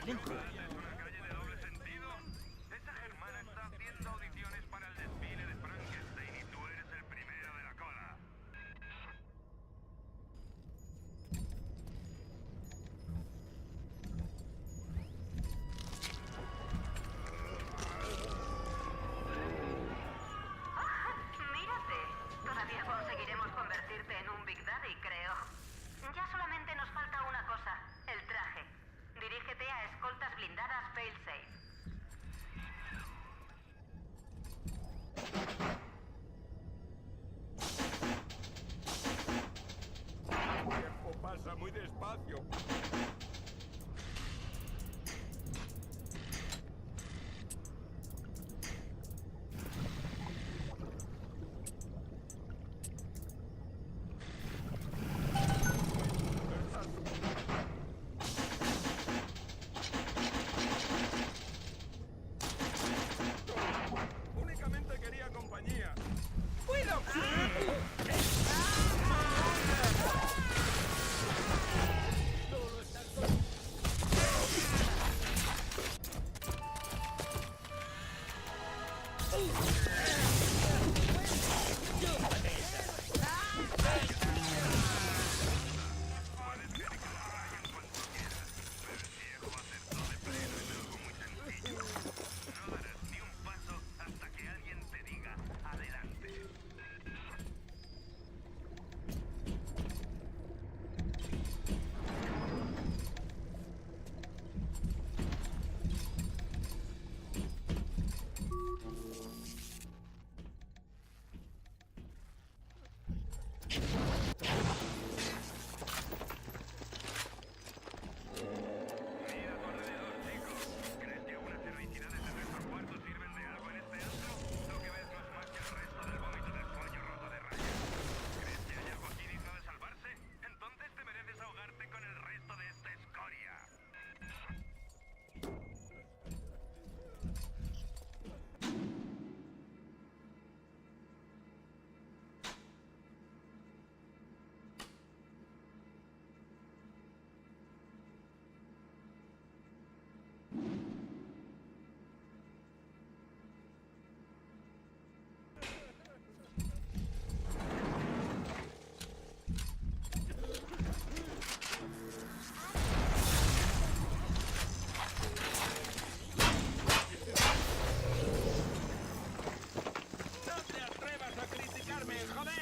dentro. ¿Una calle de doble sentido? Esa germana está haciendo audiciones para el desfile de Frankenstein y tú eres el primero de la cola. Mírate, todavía conseguiremos convertirte en un Big Daddy, creo. Ya solamente nos falta una cosa, el traje. Dirígete a escoltas blindadas Failsafe. El tiempo pasa muy despacio. Únicamente quería compañía. ¡Puedo! No darás ni un paso hasta que alguien te diga adelante. Mira a tu alrededor, chico. ¿Crees que unas heroicidades de nuestro cuarto sirven de algo en este antro? Lo que ves no es más que el resto del vómito del sueño roto de rayas. ¿Crees que hay algo aquí digno de salvarse? Entonces te mereces ahogarte con el resto de esta escoria. ¡No te atrevas a criticarme, joder!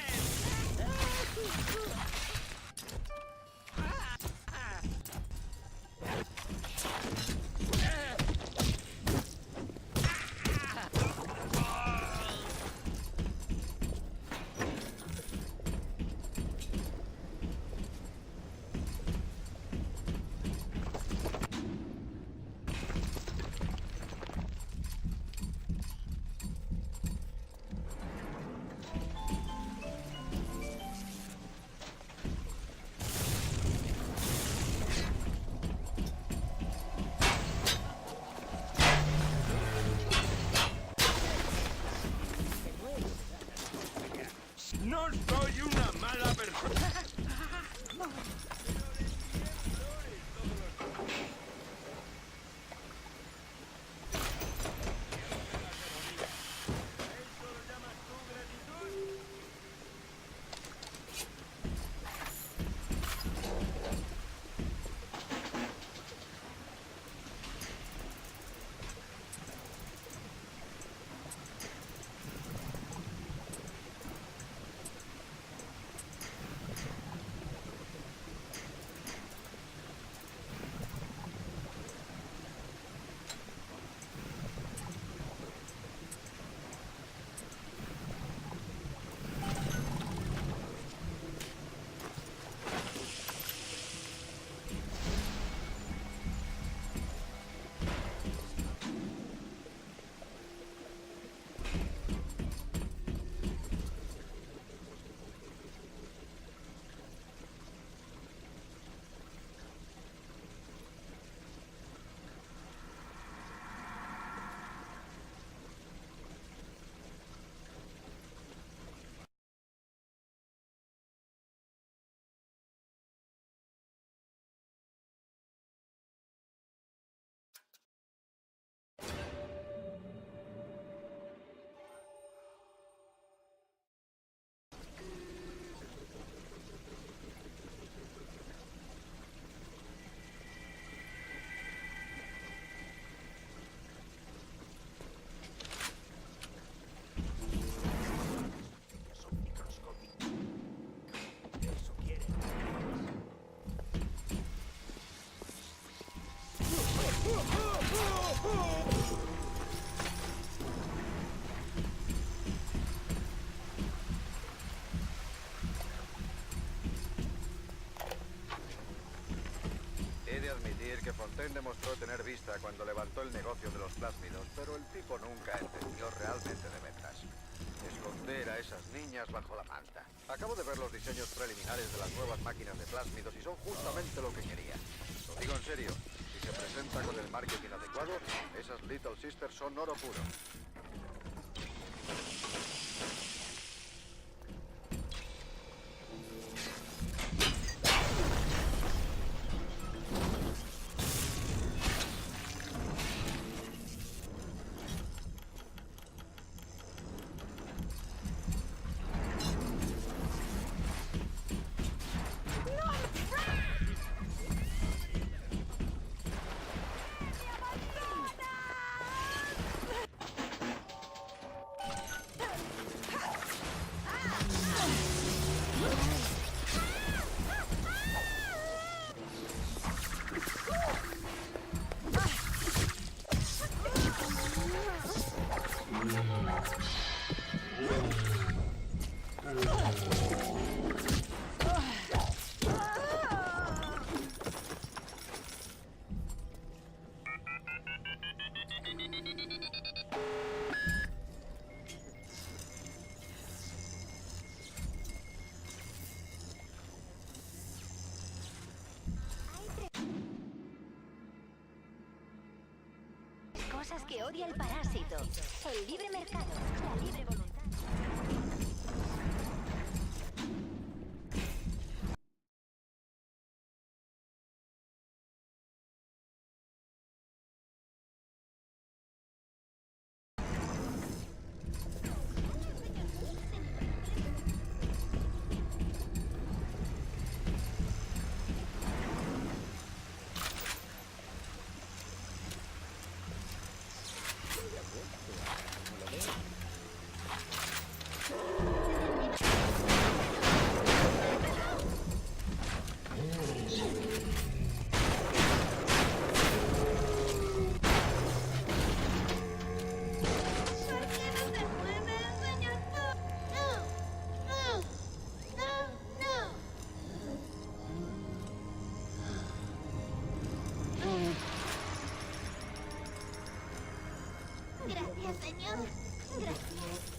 No soy una mala persona. ¿Eso lo llamas tú gratitud? Fontaine demostró tener vista cuando levantó el negocio de los plásmidos, pero el tipo nunca entendió realmente de ventas. Esconder a esas niñas bajo la manta. Acabo de ver los diseños preliminares de las nuevas máquinas de plásmidos y son justamente lo que quería. Lo digo en serio, si se presenta con el marketing adecuado, esas Little Sisters son oro puro. Cosas que odia el parásito. El libre mercado, la libre voluntad. Gracias, señor. Gracias.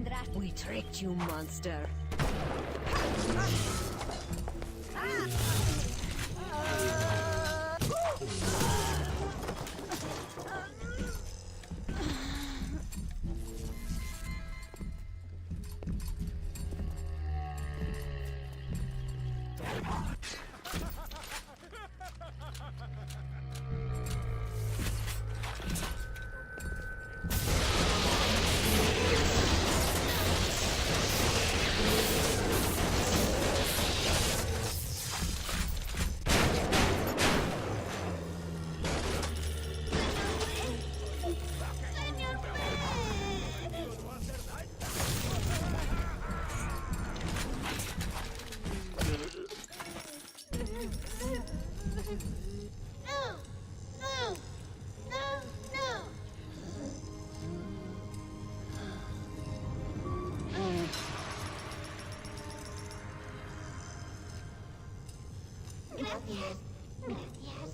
tendrás. We tricked you, monster. Gracias. Gracias.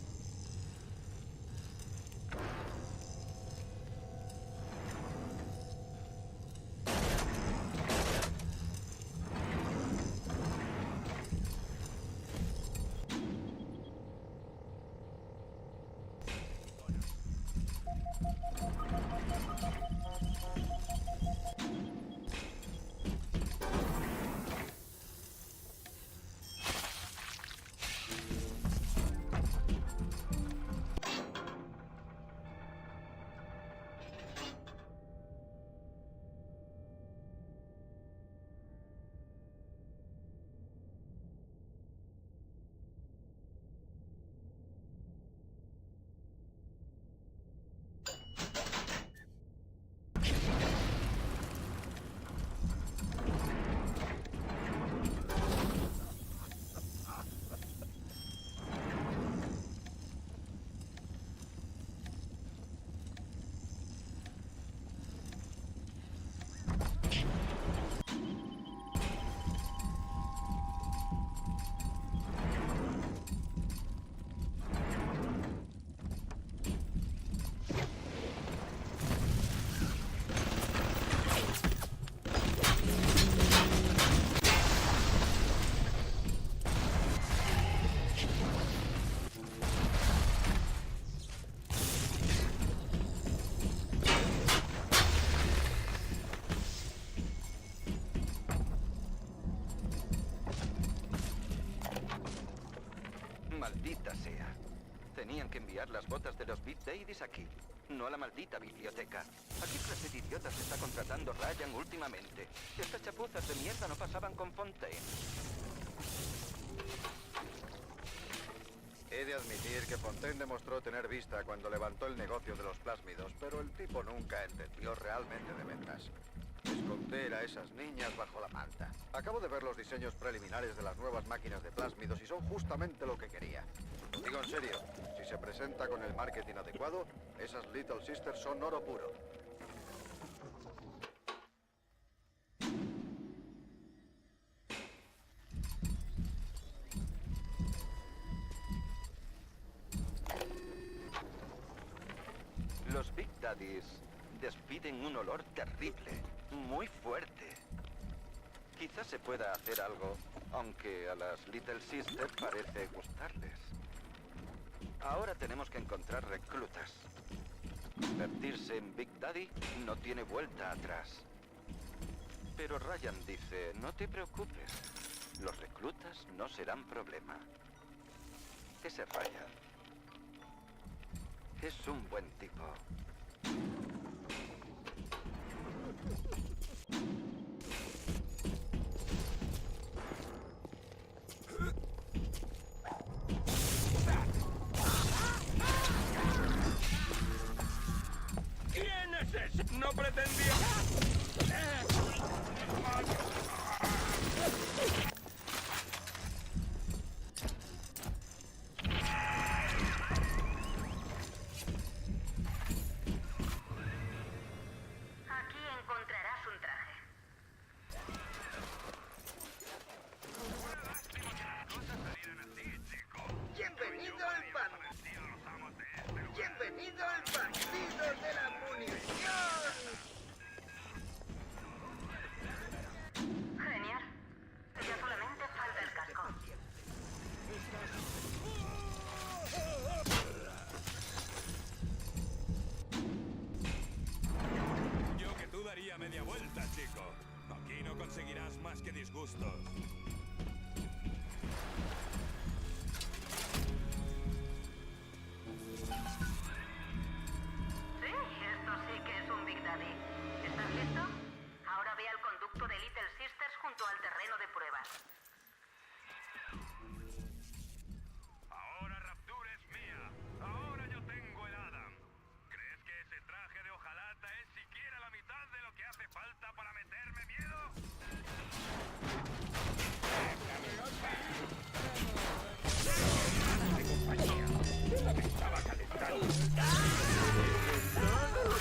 Maldita sea. Tenían que enviar las botas de los Big Daddies aquí, no a la maldita biblioteca. ¿A qué clase de idiotas está contratando Ryan últimamente? Estas chapuzas de mierda no pasaban con Fontaine. He de admitir que Fontaine demostró tener vista cuando levantó el negocio de los plásmidos, pero el tipo nunca entendió realmente de ventas. Esconder a esas niñas bajo la manta. Acabo de ver los diseños preliminares de las nuevas máquinas de plásmidos y son justamente lo que quería. Digo en serio, si se presenta con el marketing adecuado, esas Little Sisters son oro puro. Los Big Daddies despiden un olor terrible, muy fuerte. Quizás se pueda hacer algo, aunque a las Little Sisters parece gustarles. Ahora tenemos que encontrar reclutas. Convertirse en Big Daddy no tiene vuelta atrás. Pero Ryan dice, no te preocupes, los reclutas no serán problema. Ese Ryan es un buen tipo. ¿Quién es ese? No pretendía... Aquí encontrarás un traje. Bienvenido al pan. Bienvenido al partido de la munición. que disgustos. Sí, esto sí que es un Big Daddy. ¿Estás listo? Ahora ve al conducto de Little Sisters junto al terreno de pruebas. Ahora Rapture es mía. Ahora yo tengo el Adam. ¿Crees que ese traje de hojalata es siquiera la mitad de lo que hace falta para meterme miedo?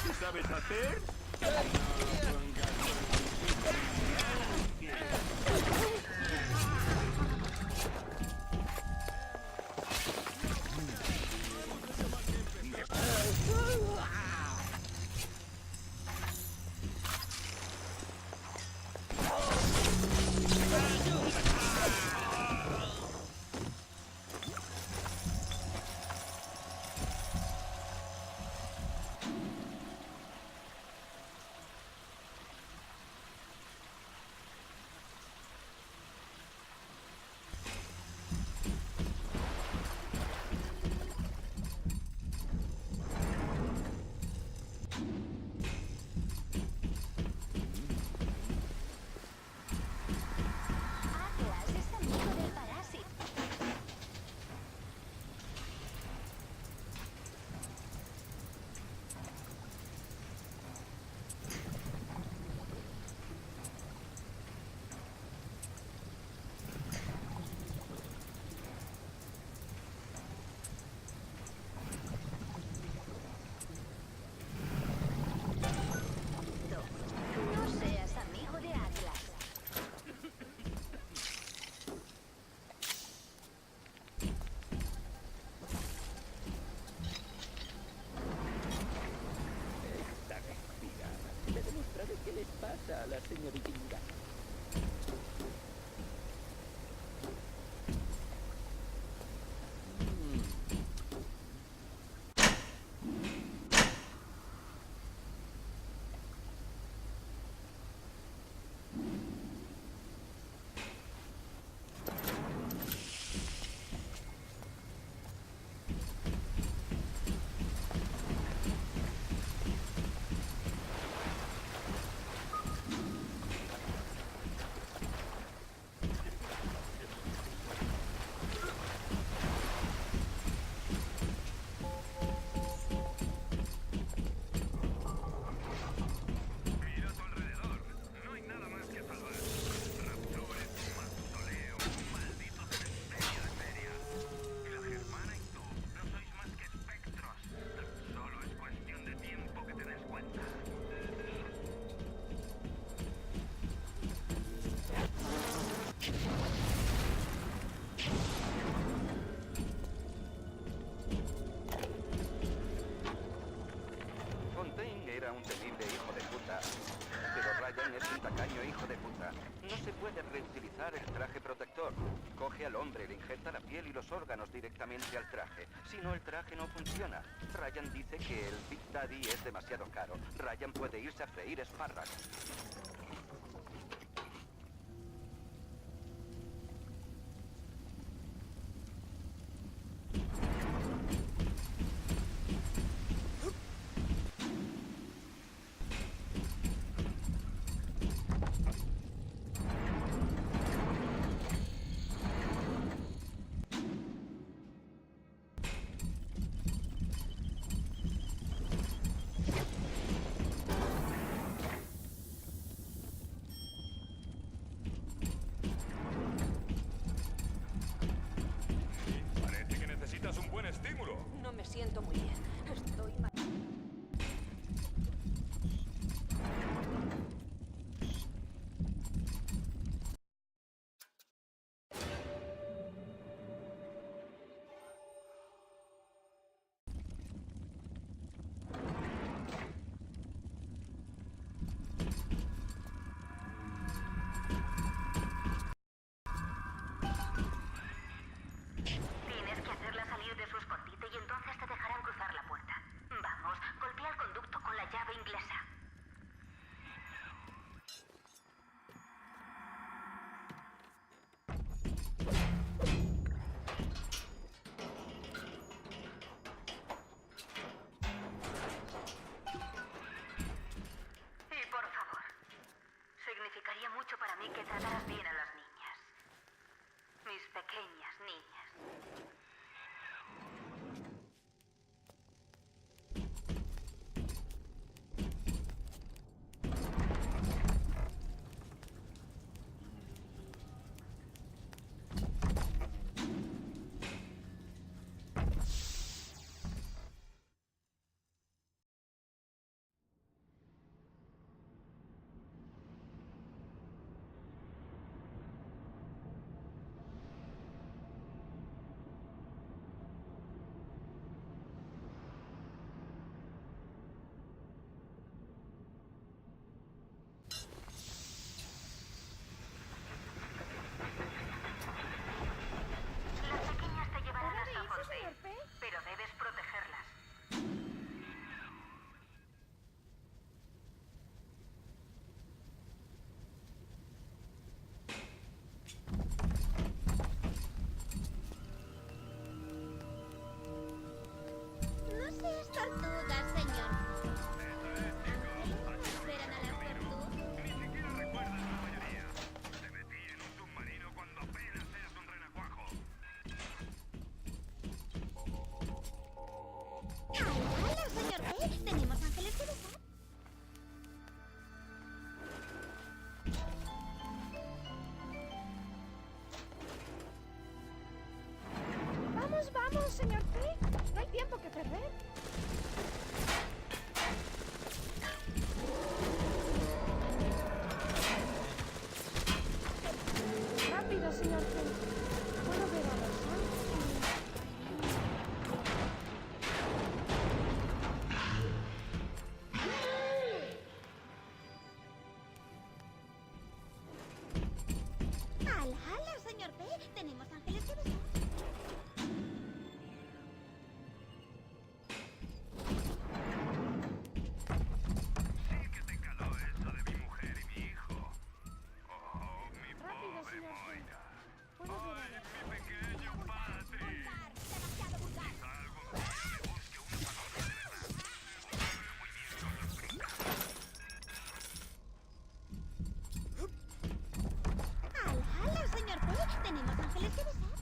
¿Qué sabes hacer? Atlas es amigo del parásito. No seas amigo de Atlas. Esta respira. Le demostraré qué les pasa a la señorita. Mira a tu alrededor. No hay nada más que salvar. Rapture es un mausoleo, un maldito cementerio de ferias. Y la Germana y tú no sois más que espectros. Solo es cuestión de tiempo que te des cuenta. Fontaine era un temible hijo de puta, pero Ryan es un tacaño hijo de puta. No se puede reutilizar el traje protector. Coge al hombre, le injerta la piel y los órganos directamente al traje. Si no, el traje no funciona. Ryan dice que el Big Daddy es demasiado caro. Ryan puede irse a freír espárragos. Parece que necesitas un buen estímulo. No me siento muy bien. Estoy mal. Tienes que hacerla salir de su escondite y entonces te dejarán cruzar la puerta. Vamos, señor P! No hay tiempo que perder. Rápido, señor P. Puedo ver a los ángeles. ¡Hala, hala, señor P! Tenemos ángeles que besar. Sí que te caló eso de mi mujer y mi hijo. Oh, mi Rápido, pobre señor P. Moira. Puedo ver a Ay, los mi pequeño Patrick. ¡Demasiado vulgar! Quizá algún día me busque una familia de verdad. Habla muy bien con los brincos. ¡Hala, hala, señor P! Tenemos ángeles que besar.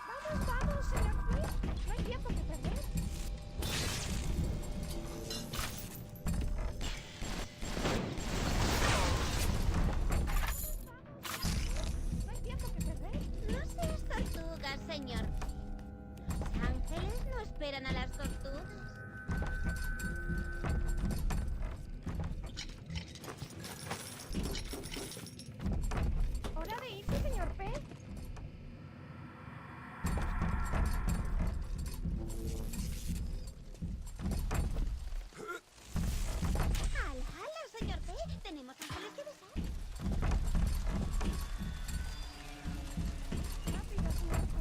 ¡Vamos, vamos, señor P! No hay tiempo que perder. No hay tiempo que perder. No seas tortugas, señor. Los ángeles no esperan a las tortugas. ¿Hora de irse, señor P? ¡Hala, hala, señor P! Tenemos ángeles que besar. Rápido, señor P.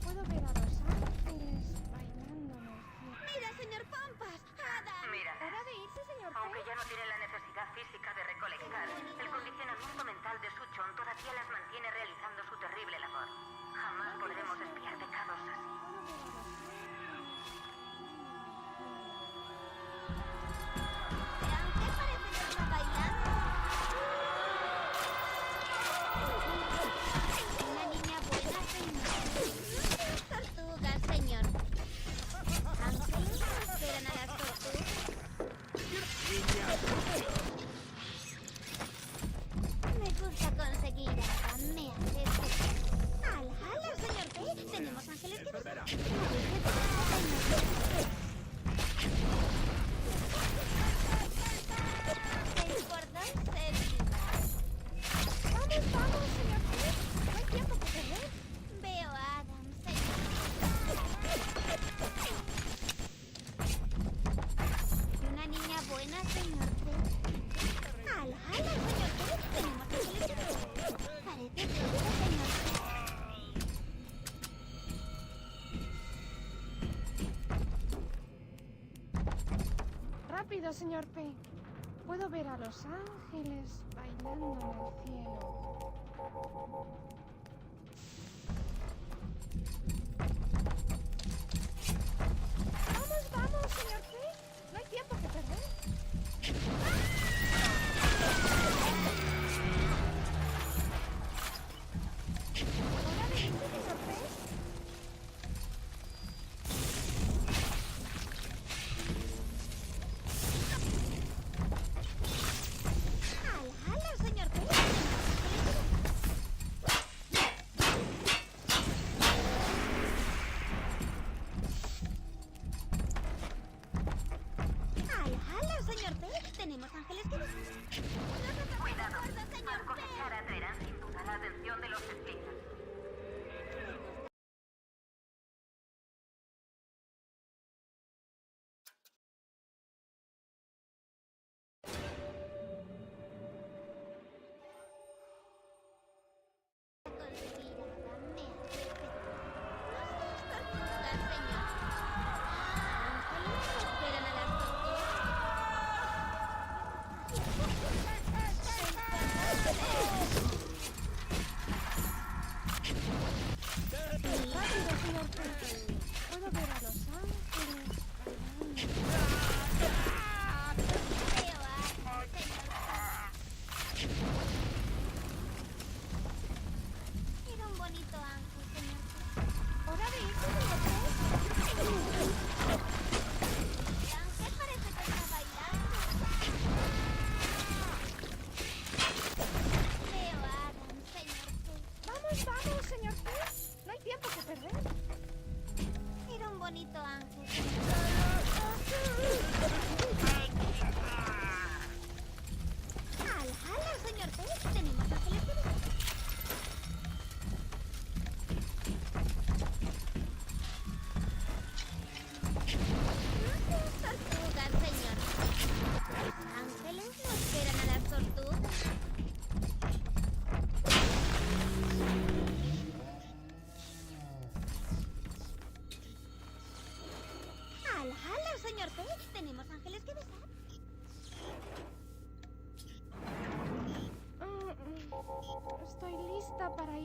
Puedo ver a los ángeles bailando en el cielo. ¡Mira, señor Pompas! ¡Adam! Mira, ¿Hora de irse, señor P? aunque ya no tiene la necesidad física de recolectar, el condicionamiento mental de su chon todavía las mantiene realizando su terrible labor. Jamás podremos espiar pecados así. Vean qué parece que está bailando. Una niña buena, señor. No seas tortugas, señor. Ángeles no esperan a las tortugas. Me gusta conseguir algo. Me hace feliz. ¡Hala, hala, señor P! Tenemos ángeles que besar. El cordón se vibra. ¡Vamos, vamos, señor P! No hay tiempo que perder. Veo a Adam, señor. Una niña buena, señor P. ¡Hala, hala, señor P! Tenemos ángeles que besar. Parece seguro, señor P. Rápido, señor P. Puedo ver a los ángeles bailando en el cielo. ¡Vamos, vamos, señor P! No hay tiempo que perder. ¿Hora de irse, señor P? ¡Hala, hala, señor P! Tenemos ángeles que besar.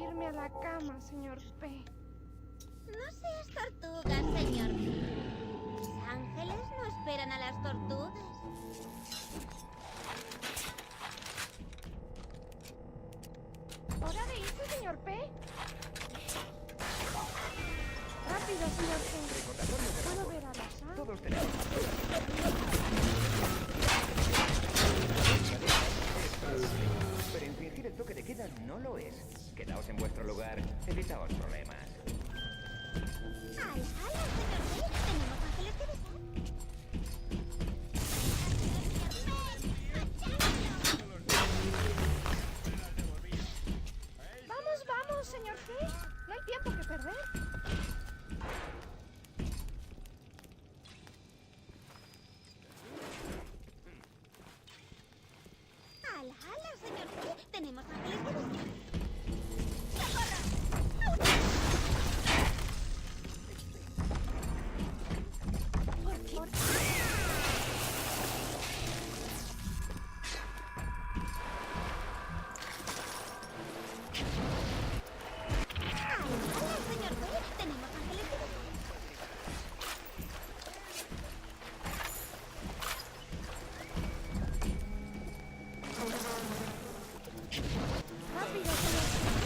irme a la cama, señor P. No seas tortuga, señor. Los ángeles no esperan a las tortugas. ¿Hora de irse, señor P? Rápido, señor P. ¿Puedo ver a los ángeles? Todos tenemos pero infringir el toque de queda no lo es. Quedaos en vuestro lugar, evitaos problemas. ¡Hala, hala, señor P! Tenemos ángeles que besar. ¡Vamos, vamos, señor P! No hay tiempo que perder. ¡Hala, hala, señor P! Tenemos ángeles que besar. ¡Hala, señor P! Tenemos ángeles que besar. Rápido, señor P.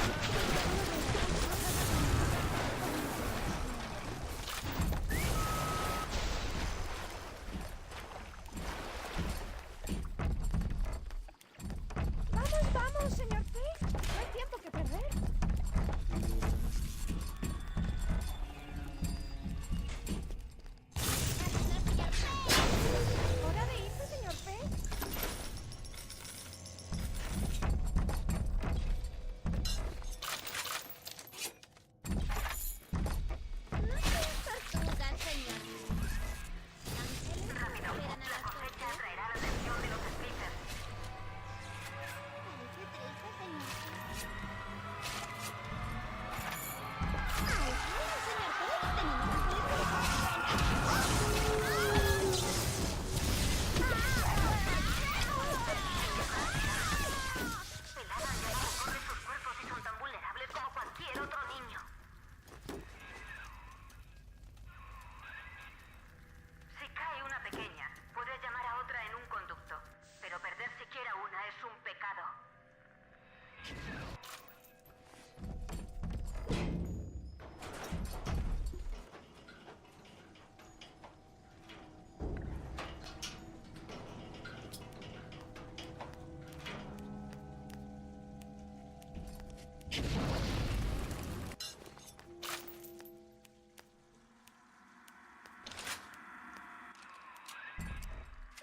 ¡Vamos, vamos, señor P! No hay tiempo que perder. ¿Hora de irse, señor P? No seas tortuga, señor. Ángeles no Rápido, esperan a la las cosecha tortugas. atraerá la atención de los speakers. Parece triste, señor. ¡Ay, hola, señor P! Tenemos ángeles que besar. Pelada ya no soporte sus cuerpos y son tan vulnerables como cualquier otro niño. Si cae una pequeña, puedes llamar a otra en un conducto. Pero perder siquiera una es un pecado.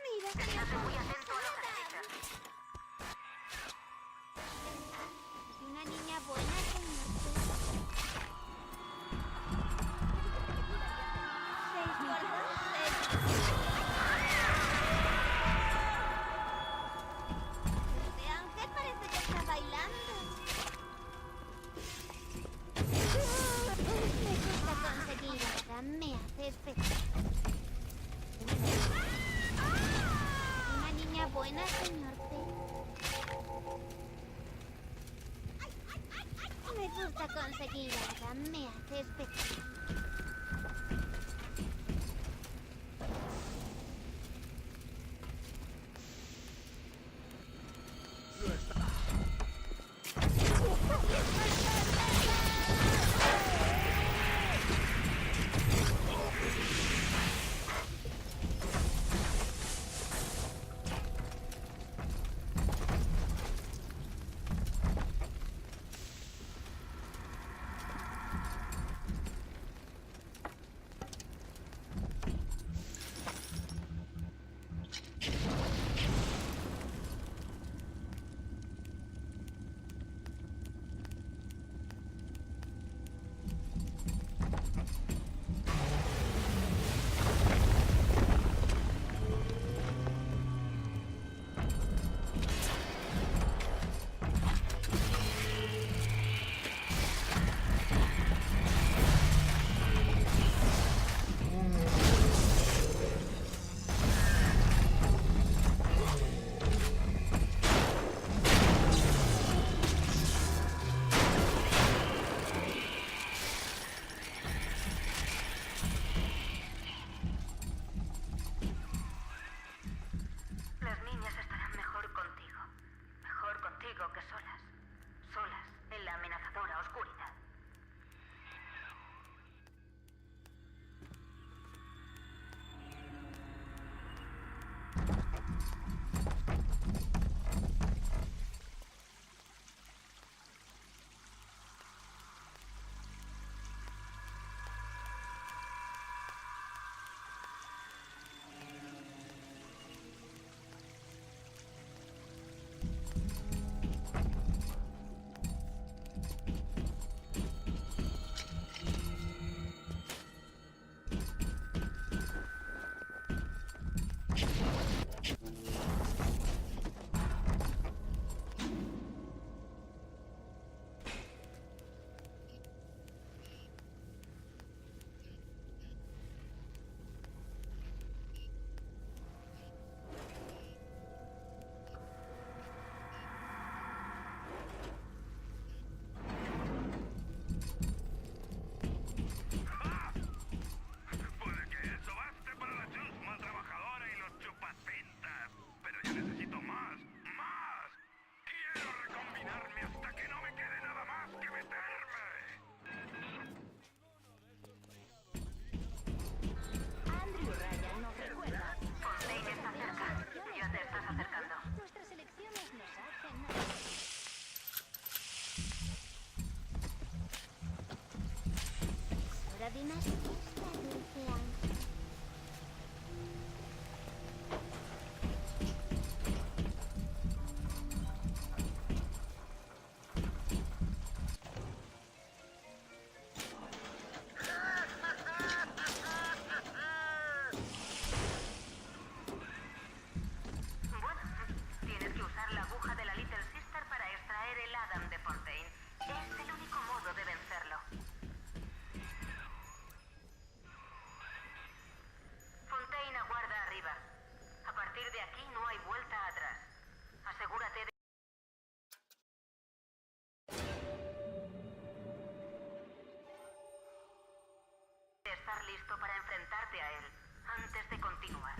Mira, señor Estate muy P. atento a los speakers. Es una niña buena, señor P. 6 por 2, 6. Este ángel parece que está bailando. Me gusta conseguir ahora, me hace esperar. Una niña buena, señor P. Me gusta conseguir ahora, me hace esperar. más fiesta, dulce ángel. Bueno, tienes que usar la aguja de la Little Sister para extraer el Adam de Fontaine. Es el único modo de vencerlo. Fontaine aguarda arriba. A partir de aquí no hay vuelta atrás. Asegúrate de estar listo para enfrentarte a él antes de continuar.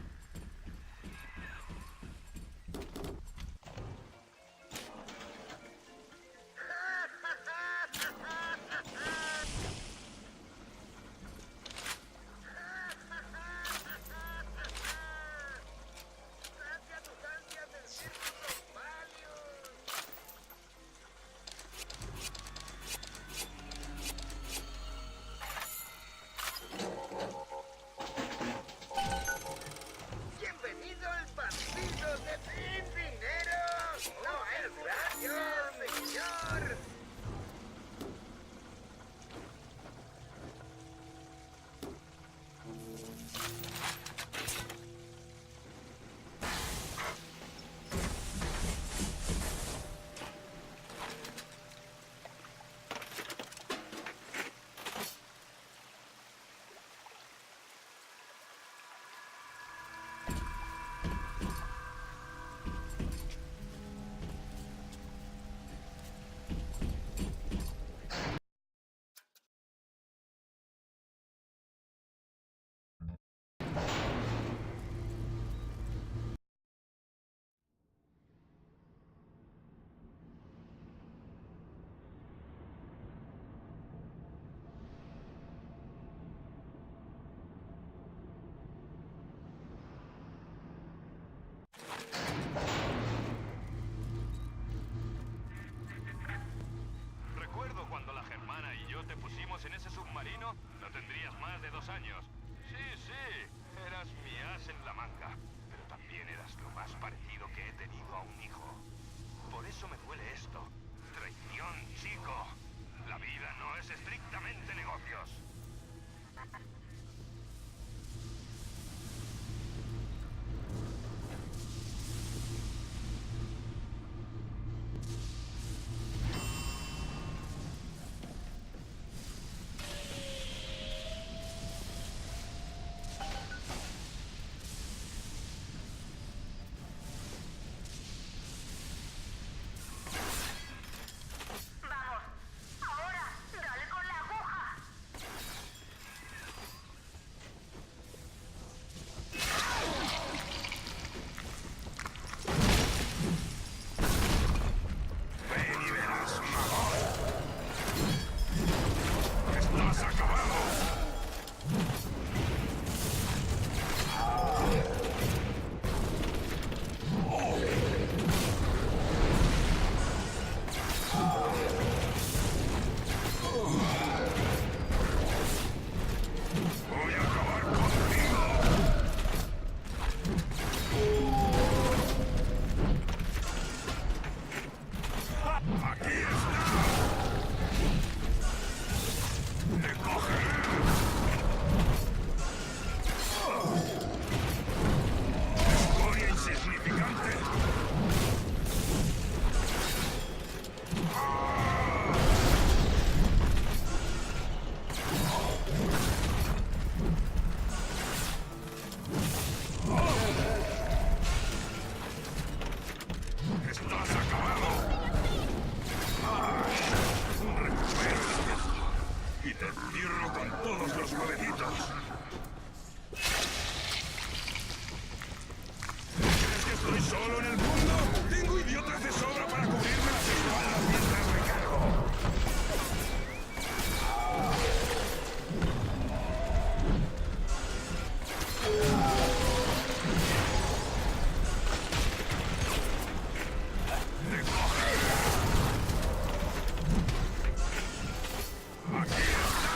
¡Sacia tus ansias del círculo Valius! ¡Bienvenido al partido de Sin Dinero! ¡No es gracias, señor! Recuerdo cuando la Germana y yo te pusimos en ese submarino, no tendrías más de 2 años. Sí, eras mi as en la manga, pero también eras lo más parecido que he tenido a un hijo. Por eso me duele esto. Traición, chico. La vida no es estrictamente negocios. ¡Vamos! ¡Ahora! ¡Dale con la aguja! ¡Ven y verás, mamón! ¡Estás acabado! ¡Voy a acabar contigo! ¡Aquí está! ¡Te cogeré! ¡Escoria insignificante! ¡Estás acabado! ¡Recupera esto! ¡Y te entierro con todos los huevecitos! ¿Crees que estoy solo en el mundo? Tengo idiotas de sobra para cubrirme las espaldas mientras recargo. ¡Te cogeré! ¡Aquí está!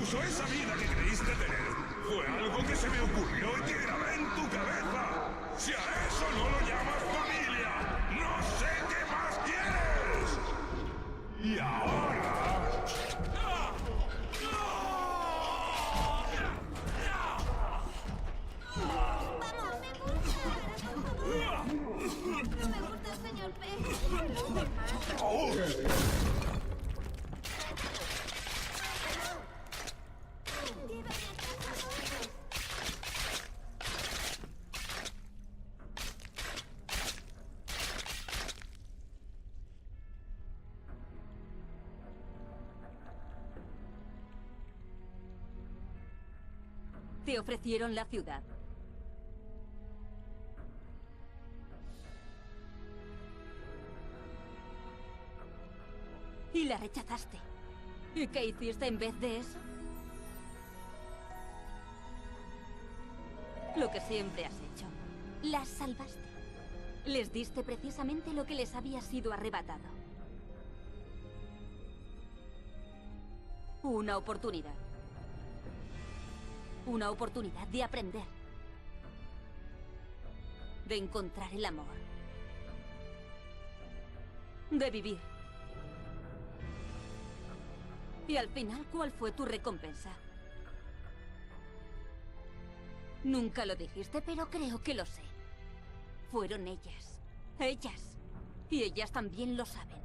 Incluso esa vida que creíste tener fue algo que se me ocurrió y que grabé en tu cabeza. Si a eso no lo llamas familia, no sé qué más quieres. Y ahora... Vamos, me gusta. Por favor. No me gusta, señor P. No me mata. Llévame a casa. Te ofrecieron la ciudad. Y la rechazaste. ¿Y qué hiciste en vez de eso? Lo que siempre has hecho. Las salvaste. Les diste precisamente lo que les había sido arrebatado. Una oportunidad. Una oportunidad de aprender. De encontrar el amor. De vivir. Y al final, ¿cuál fue tu recompensa? Nunca lo dijiste, pero creo que lo sé. Fueron ellas. Ellas. Y ellas también lo saben.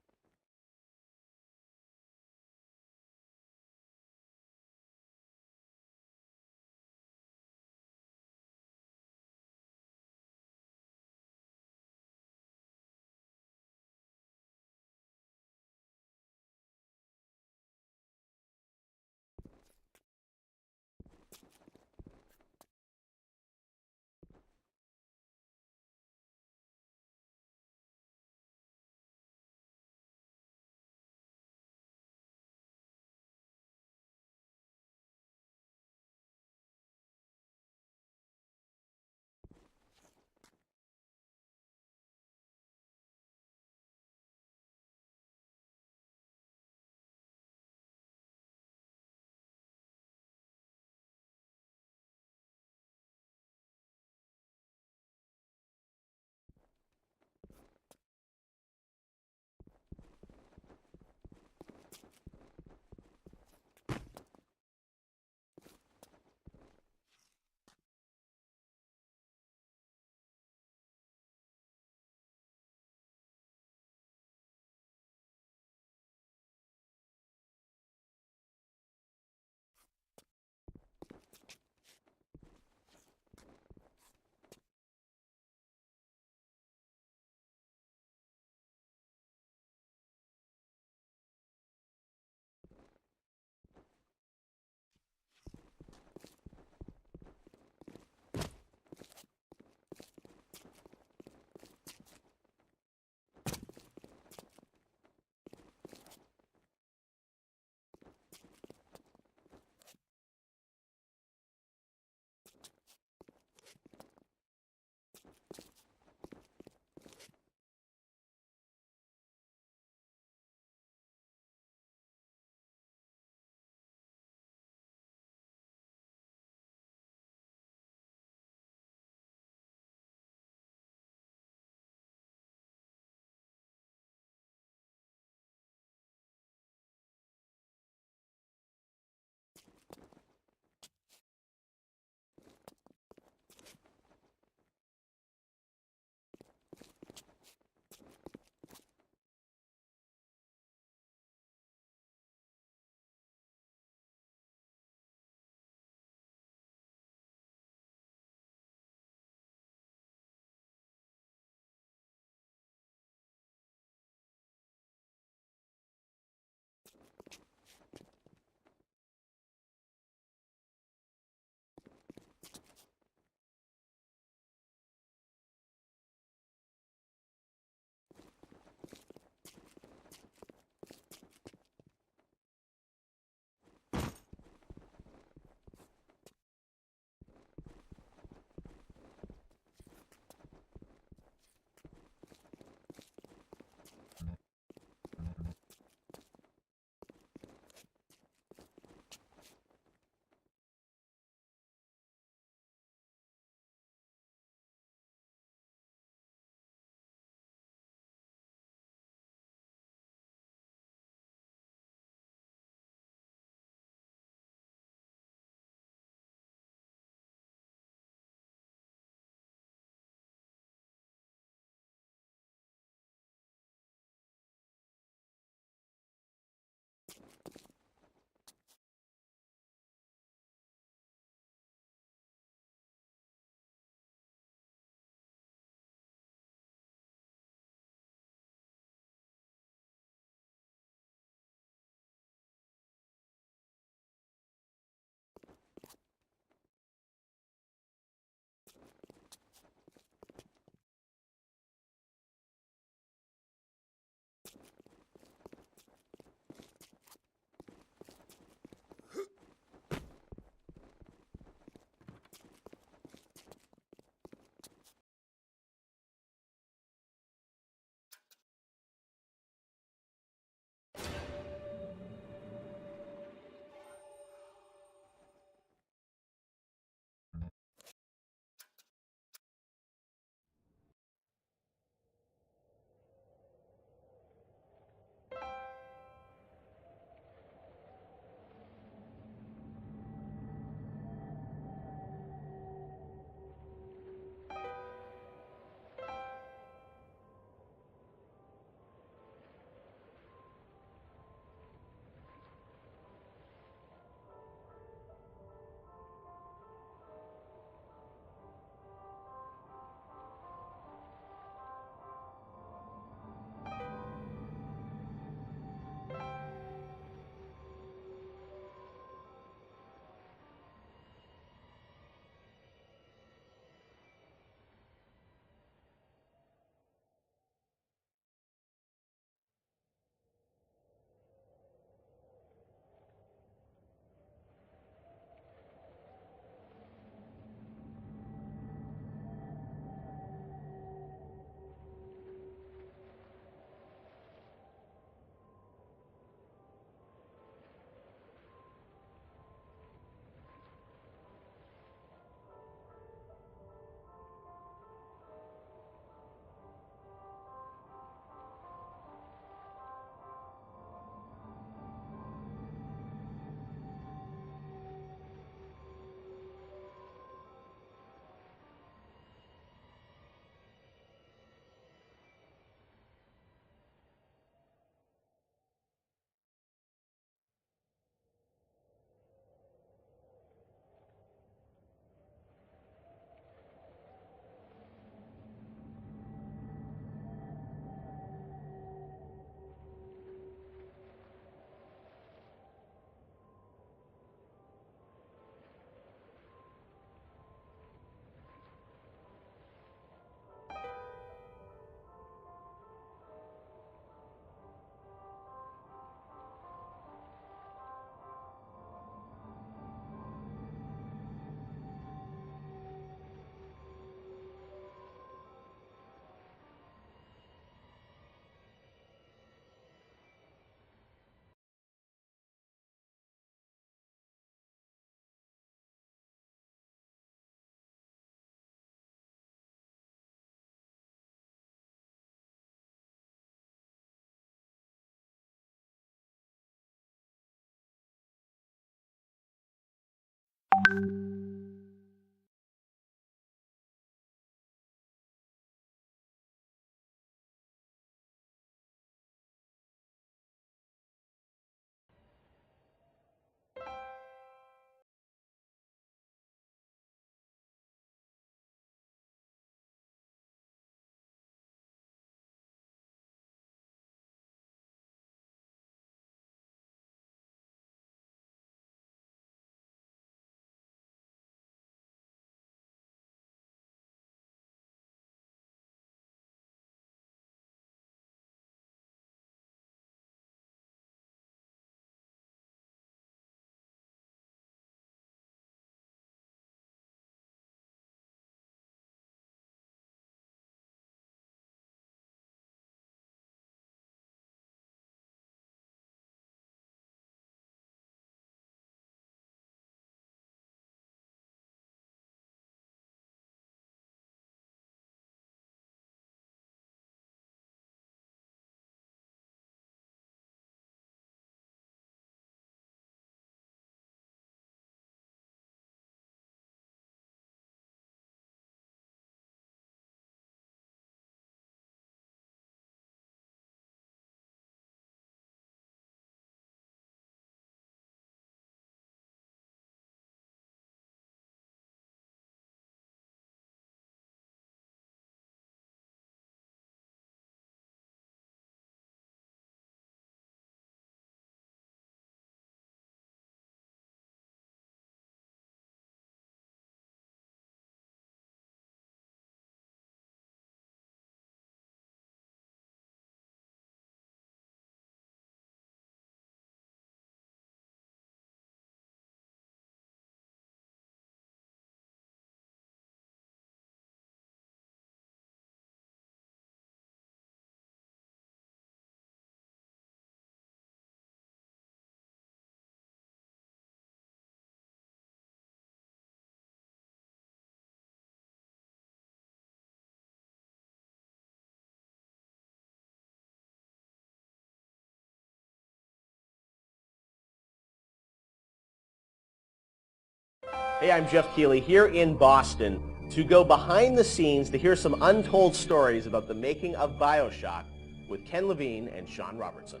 Hey, I'm Jeff Keighley here in Boston to go behind the scenes to hear some untold stories about the making of Bioshock with Ken Levine and Sean Robertson.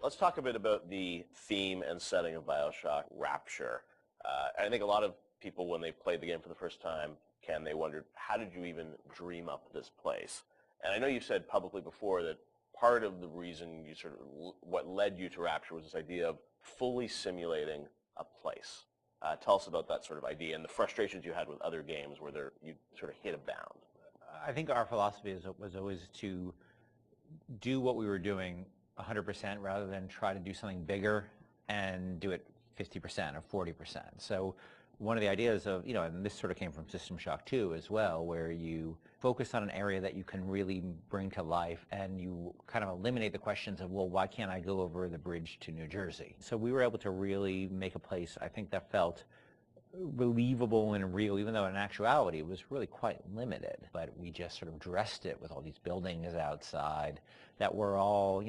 Let's talk a bit about the theme and setting of Bioshock, Rapture. I think a lot of people, when they played the game for the first time, Ken, they wondered, how did you even dream up this place? And I know you said publicly before that part of the reason you what led you to Rapture was this idea of fully simulating a place. Tell us about that sort of idea and the frustrations you had with other games where you sort of hit a bound. I think our philosophy was always to do what we were doing 100% rather than try to do something bigger and do it 50% or 40%. So one of the ideas of, and this sort of came from System Shock 2 as well, where you focus on an area that you can really bring to life and you kind of eliminate the questions of, well, why can't I go over the bridge to New Jersey? So we were able to really make a place, I think, that felt believable and real, even though in actuality it was really quite limited. But we just sort of dressed it with all these buildings outside that were all,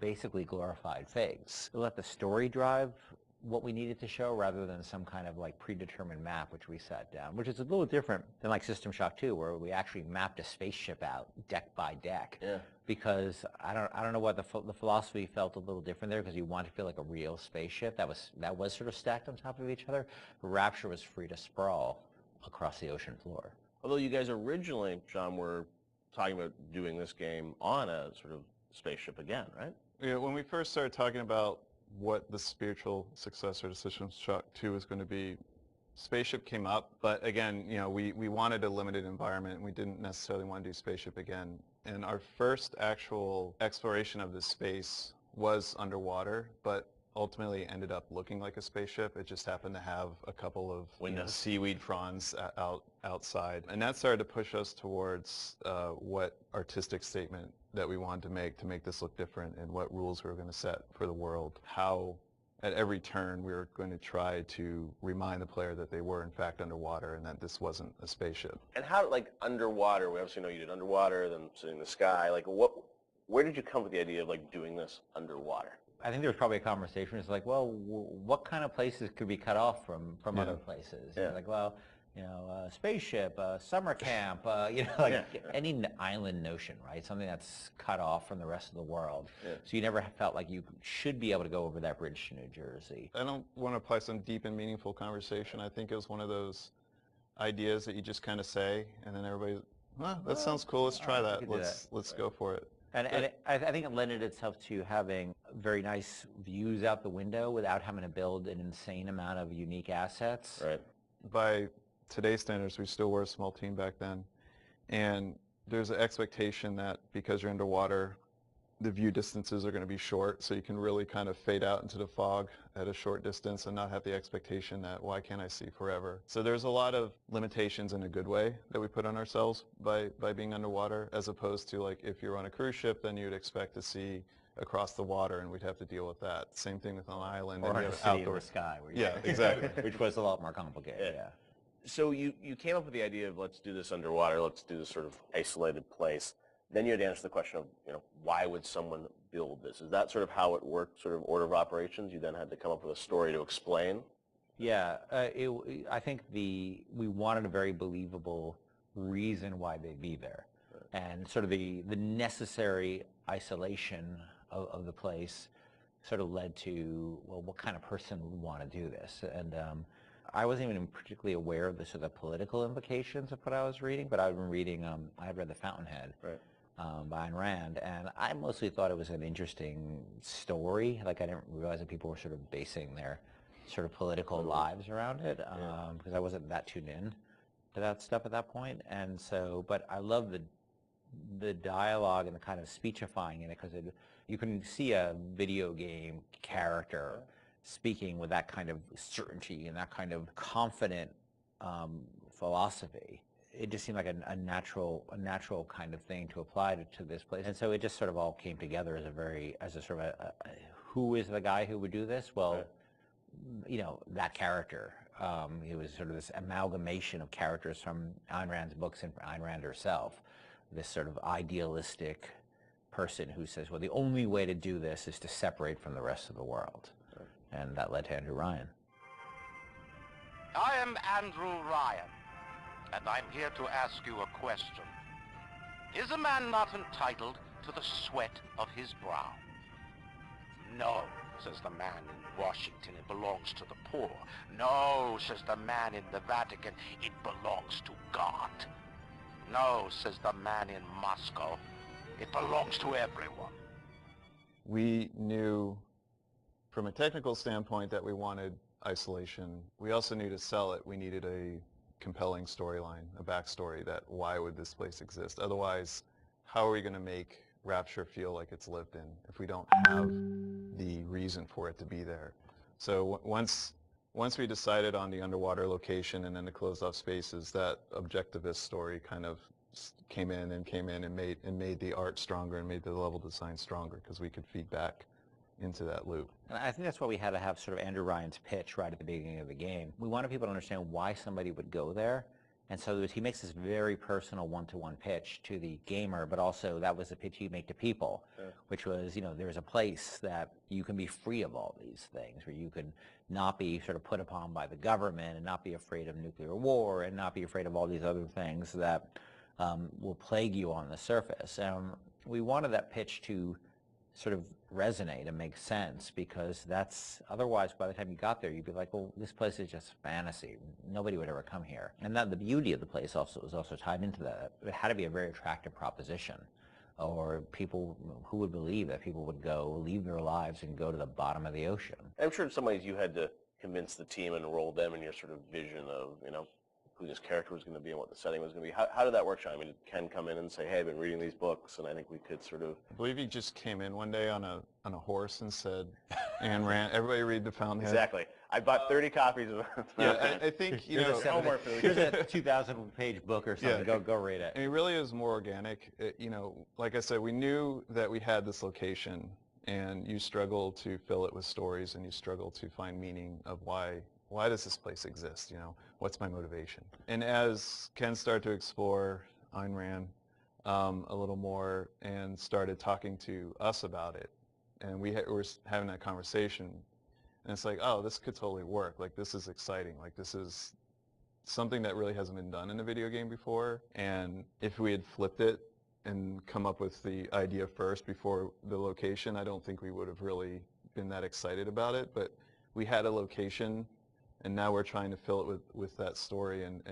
basically glorified fakes. We let the story drive what we needed to show rather than some kind of like predetermined map which we set down, which is a little different than like System Shock 2, where we actually mapped a spaceship out deck by deck. Yeah. Because I don't know what the philosophy felt a little different there, because you want to feel like a real spaceship that was sort of stacked on top of each other. Rapture was free to sprawl across the ocean floor. Although you guys originally, Sean, were talking about doing this game on a sort of spaceship again, right? Yeah, when we first started talking about what the spiritual successor to System Shock 2 was going to be, spaceship came up, but again, we wanted a limited environment and we didn't necessarily want to do spaceship again. And our first actual exploration of this space was underwater, but ultimately ended up looking like a spaceship. It just happened to have a couple of seaweed fronds outside. And that started to push us towards what artistic statement that we wanted to make this look different, and what rules we were going to set for the world. How at every turn we were going to try to remind the player that they were in fact underwater and that this wasn't a spaceship. And how, like, underwater, we obviously know you did underwater, then sitting in the sky, like where did you come with the idea of like doing this underwater? I think there was probably a conversation. It's like, well, what kind of places could be cut off from other places? Yeah. Like, well, spaceship, summer camp, any island notion, right? Something that's cut off from the rest of the world. Yeah. So you never felt like you should be able to go over that bridge to New Jersey. I don't want to apply some deep and meaningful conversation. I think it was one of those ideas that you just kind of say, and then everybody, that sounds cool, let's try that. Let's go for it. And I think it lended itself to having very nice views out the window without having to build an insane amount of unique assets. Right. By today's standards, we still were a small team back then. And there's an expectation that because you're underwater, the view distances are going to be short, so you can really kind of fade out into the fog at a short distance and not have the expectation that, why can't I see forever? So there's a lot of limitations in a good way that we put on ourselves by being underwater, as opposed to, like, if you're on a cruise ship, then you'd expect to see across the water and we'd have to deal with that. Same thing with an island. Or and a city in the sky. Yeah, exactly. Which was a lot more complicated, yeah. So you came up with the idea of, let's do this underwater, let's do this sort of isolated place. Then you had to answer the question of, why would someone build this? Is that sort of how it worked, sort of order of operations? You then had to come up with a story to explain? Yeah, I think we wanted a very believable reason why they'd be there. Right. And sort of the necessary isolation of the place sort of led to, well, what kind of person would want to do this? And I wasn't even particularly aware of the sort of political implications of what I was reading, but I've been reading, I had read The Fountainhead. Right. By Ayn Rand, and I mostly thought it was an interesting story. Like, I didn't realize that people were sort of basing their sort of political lives around it, because I wasn't that tuned in to that stuff at that point. And so, but I love the dialogue and the kind of speechifying in it, because you can see a video game character speaking with that kind of certainty and that kind of confident philosophy. It just seemed like a natural kind of thing to apply to this place. And so it just sort of all came together as a sort of who is the guy who would do this? Well, that character. He was sort of this amalgamation of characters from Ayn Rand's books and Ayn Rand herself. This sort of idealistic person who says, well, the only way to do this is to separate from the rest of the world. Right. And that led to Andrew Ryan. I am Andrew Ryan, and I'm here to ask you a question. Is a man not entitled to the sweat of his brow? No, says the man in Washington, it belongs to the poor. No, says the man in the Vatican, it belongs to God. No, says the man in Moscow, it belongs to everyone. We knew from a technical standpoint that we wanted isolation. We also knew to sell it, we needed a compelling storyline, a backstory that why would this place exist? Otherwise, how are we going to make Rapture feel like it's lived in if we don't have the reason for it to be there? So once we decided on the underwater location and then the closed off spaces, that objectivist story kind of came in and made the art stronger and made the level design stronger because we could feed back into that loop. And I think that's why we had to have sort of Andrew Ryan's pitch right at the beginning of the game. We wanted people to understand why somebody would go there. And so he makes this very personal one-to-one pitch to the gamer, but also that was the pitch he'd make to people, which was, there's a place that you can be free of all these things, where you can not be sort of put upon by the government and not be afraid of nuclear war and not be afraid of all these other things that will plague you on the surface. We wanted that pitch to sort of resonate and make sense, because that's otherwise by the time you got there you'd be like, well, this place is just fantasy, nobody would ever come here. And that the beauty of the place also was also tied into that. It had to be a very attractive proposition, or people who would believe that people would go leave their lives and go to the bottom of the ocean. I'm sure in some ways you had to convince the team and enroll them in your sort of vision of who this character was going to be and what the setting was going to be. How did that work, Sean? I mean, did Ken come in and say, hey, I've been reading these books, and I think we could sort of... I believe he just came in one day on a horse and said, Ayn Rand, everybody read The Fountainhead. Exactly. I bought 30 copies of it. Yeah, I think, here's a 2,000-page book or something. Yeah, go read it. And it really is more organic. Like I said, we knew that we had this location, and you struggle to fill it with stories, and you struggle to find meaning of why does this place exist? What's my motivation? And as Ken started to explore Ayn Rand a little more and started talking to us about it, and we were having that conversation, and it's like, oh, this could totally work. Like, this is exciting. Like, this is something that really hasn't been done in a video game before. And if we had flipped it and come up with the idea first before the location, I don't think we would have really been that excited about it. But we had a location, and now we're trying to fill it with that story, and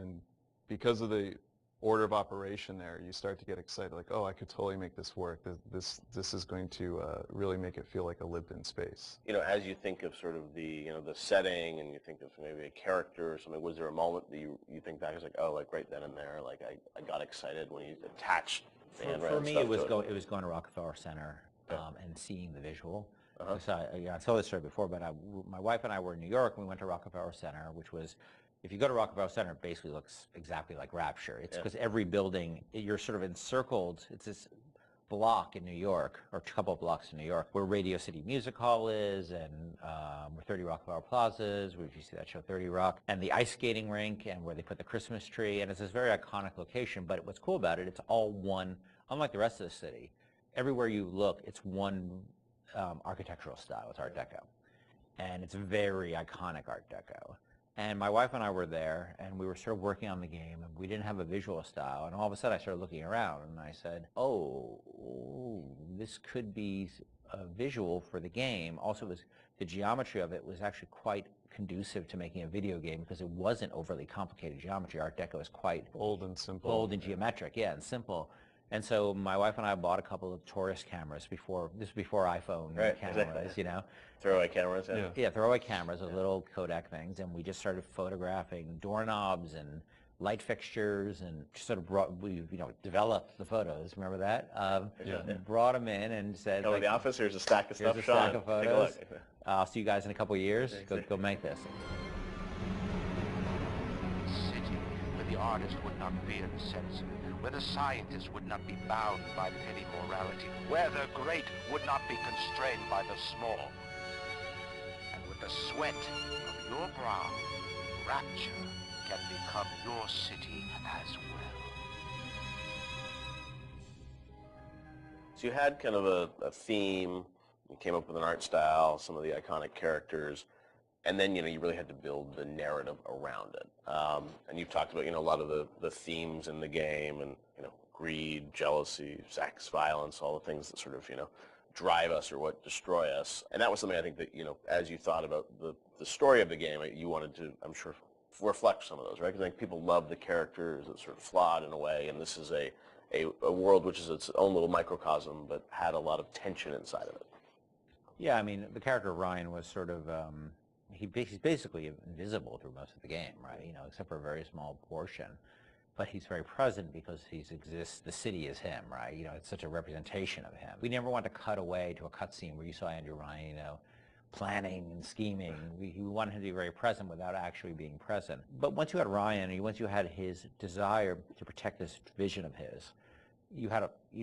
because of the order of operation there, you start to get excited, like, oh, I could totally make this work. This is going to really make it feel like a lived-in space. As you think of sort of the the setting, and you think of maybe a character or something, was there a moment that you think back as like, oh, like right then and there, like I got excited when you attached the Ayn Rand For me, stuff it was to it? It was going to Rockefeller Center and seeing the visual. So I told this story before, but my wife and I were in New York, and we went to Rockefeller Center, which was, if you go to Rockefeller Center, it basically looks exactly like Rapture. It's because every building, you're sort of encircled. It's this block in New York, or a couple of blocks in New York, where Radio City Music Hall is, and where 30 Rockefeller Plazas, where you see that show 30 Rock, and the ice skating rink, and where they put the Christmas tree, and it's this very iconic location. But what's cool about it, it's all one, unlike the rest of the city. Everywhere you look, it's one architectural style. It's Art Deco, and it's very iconic Art Deco. And my wife and I were there, and we were sort of working on the game, and we didn't have a visual style. And all of a sudden, I started looking around, and I said, "Oh, this could be a visual for the game." Also, the geometry of it was actually quite conducive to making a video game, because it wasn't overly complicated geometry. Art Deco is quite bold and simple, geometric, and simple. And so my wife and I bought a couple of tourist cameras before iPhone cameras, Throwaway cameras, yeah, throwaway cameras with little Kodak things, and we just started photographing doorknobs and light fixtures, and just sort of developed the photos. Remember that? Brought them in and said, "Come to the office. Here's a stack of stuff, Here's a Sean. stack of photos. I'll see you guys in a couple of years. Go make this." City where the artist would not fear the censor, where the scientist would not be bound by petty morality, where the great would not be constrained by the small, and with the sweat of your brow, Rapture can become your city as well. So you had kind of a theme, you came up with an art style, some of the iconic characters, and then, you really had to build the narrative around it. And you've talked about, a lot of the themes in the game and, greed, jealousy, sex, violence, all the things that sort of, drive us or what destroy us. And that was something I think that, as you thought about the story of the game, you wanted to, I'm sure, reflect some of those, right? Because I think people love the characters, it's sort of flawed in a way, and this is a world which is its own little microcosm, but had a lot of tension inside of it. Yeah, I mean, the character of Ryan was sort of, he's basically invisible through most of the game, right? Except for a very small portion. But he's very present because he exists, the city is him, right? It's such a representation of him. We never want to cut away to a cutscene where you saw Andrew Ryan, planning and scheming. We wanted him to be very present without actually being present. But once you had Ryan, once you had his desire to protect this vision of his, you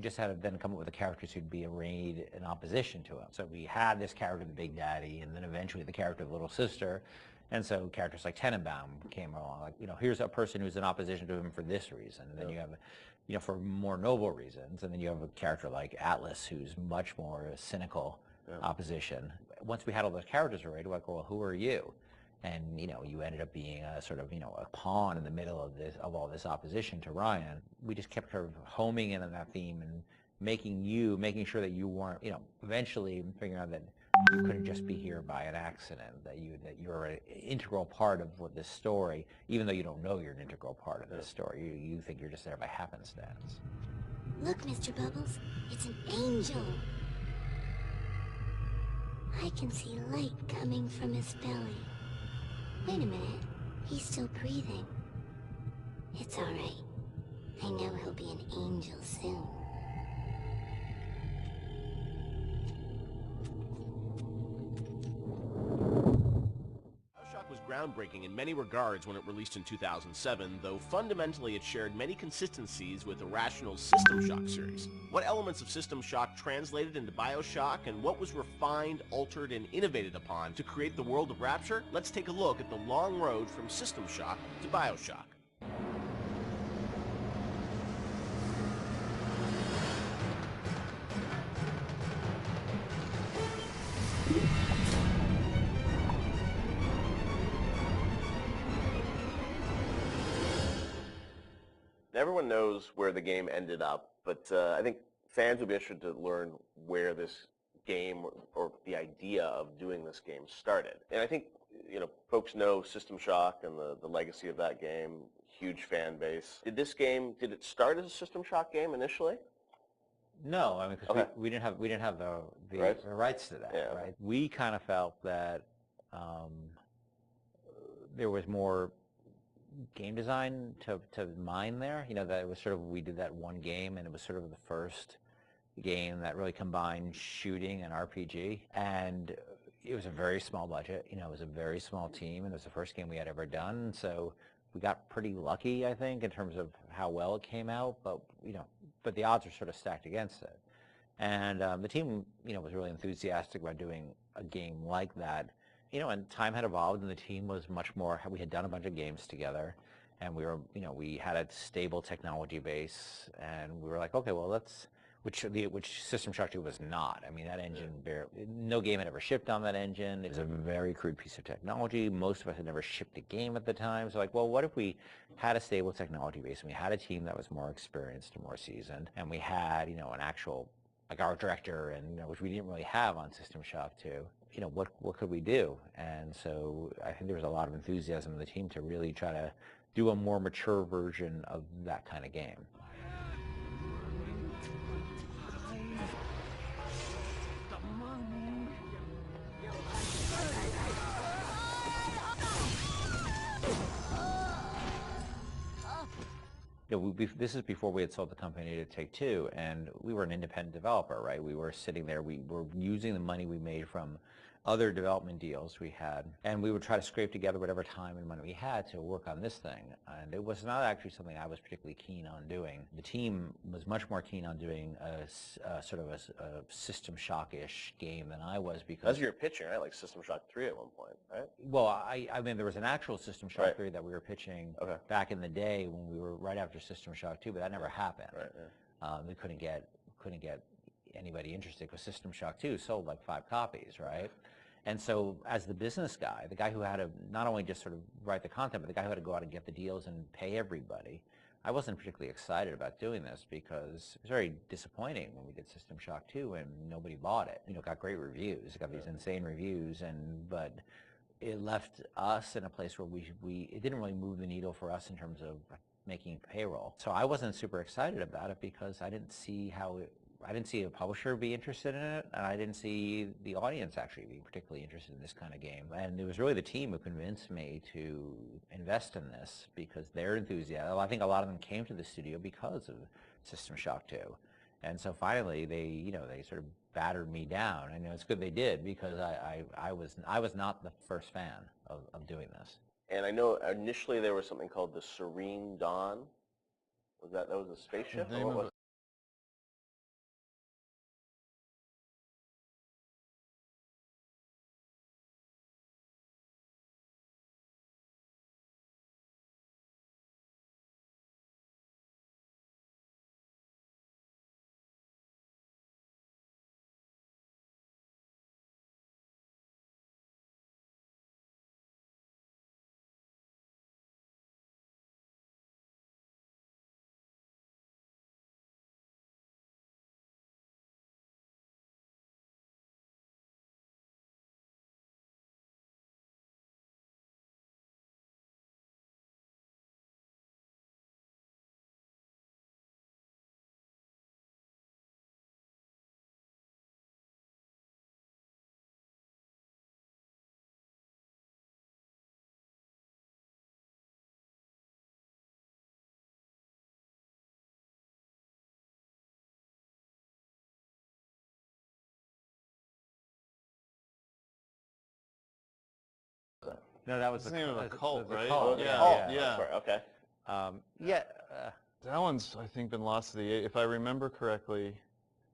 just had to then come up with the characters who'd be arrayed in opposition to him. So we had this character, the Big Daddy, and then eventually the character of Little Sister. And so characters like Tenenbaum came along, like, here's a person who's in opposition to him for this reason. And then you have, for more noble reasons. And then you have a character like Atlas, who's much more cynical opposition. Once we had all those characters already, we're like, well, who are you? And, you ended up being a sort of, a pawn in the middle of all this opposition to Ryan. We just kept sort of homing in on that theme and making sure that you weren't, eventually figuring out that you couldn't just be here by an accident, that you're an integral part of this story, even though you don't know you're an integral part of this story. You think you're just there by happenstance. Look, Mr. Bubbles, it's an angel. I can see light coming from his belly. Wait a minute, he's still breathing. It's all right. I know he'll be an angel soon. Bioshock was groundbreaking in many regards when it released in 2007, though fundamentally it shared many consistencies with Irrational's System Shock series. What elements of System Shock translated into Bioshock, and what was refined, altered, and innovated upon to create the world of Rapture? Let's take a look at the long road from System Shock to Bioshock. Everyone knows where the game ended up, but I think fans would be interested to learn where this game or the idea of doing this game started. And I think, folks know System Shock and the legacy of that game, huge fan base. Did it start as a System Shock game initially? No, I mean, because we didn't have the rights to that, right? We kind of felt that there was more game design to mine there, that it was sort of, we did that one game and it was sort of the first game that really combined shooting and RPG, and it was a very small budget, it was a very small team, and it was the first game we had ever done, so we got pretty lucky, I think, in terms of how well it came out, but the odds are sort of stacked against it. And the team, was really enthusiastic about doing a game like that. And time had evolved, and the team was much more, we had done a bunch of games together, and we were, we had a stable technology base, and we were like, okay, well, which System Shock 2 was not. I mean, that engine, no game had ever shipped on that engine. It was a very crude piece of technology. Most of us had never shipped a game at the time. So like, well, what if we had a stable technology base, and we had a team that was more experienced and more seasoned, and we had, an actual, like our director, and which we didn't really have on System Shock 2. What could we do? And so I think there was a lot of enthusiasm in the team to really try to do a more mature version of that kind of game. This is before we had sold the company to Take-Two, and we were an independent developer, right? We were sitting there, we were using the money we made from other development deals we had, and we would try to scrape together whatever time and money we had to work on this thing. And it was not actually something I was particularly keen on doing. The team was much more keen on doing a sort of a System Shock-ish game than I was, because... That's your pitching, right? Like System Shock 3 at one point, right? Well, I mean, there was an actual System Shock Right. 3 that we were pitching Okay. back in the day when we were right after System Shock 2, but that never happened. Right, yeah. We couldn't get anybody interested because System Shock 2 sold like 5 copies, right? And so as the business guy, the guy who had to not only just sort of write the content, but the guy who had to go out and get the deals and pay everybody, I wasn't particularly excited about doing this because it was very disappointing when we did System Shock 2 and nobody bought it. You know, it got great reviews. It got these insane reviews, but it left us in a place where it didn't really move the needle for us in terms of making payroll. So I wasn't super excited about it because I didn't see a publisher be interested in it, and I didn't see the audience actually be particularly interested in this kind of game. And it was really the team who convinced me to invest in this because their enthusiasm. I think a lot of them came to the studio because of System Shock 2. And so finally they sort of battered me down. And it's good they did, because I was not the first fan of doing this. And I know initially there was something called the Serene Dawn. That was a spaceship? The name Or what of was it- No, that was It's the name of a cult, right? Cult, Yeah, Oh, yeah. that's right. Okay. That one's, I think, been lost to the... If I remember correctly,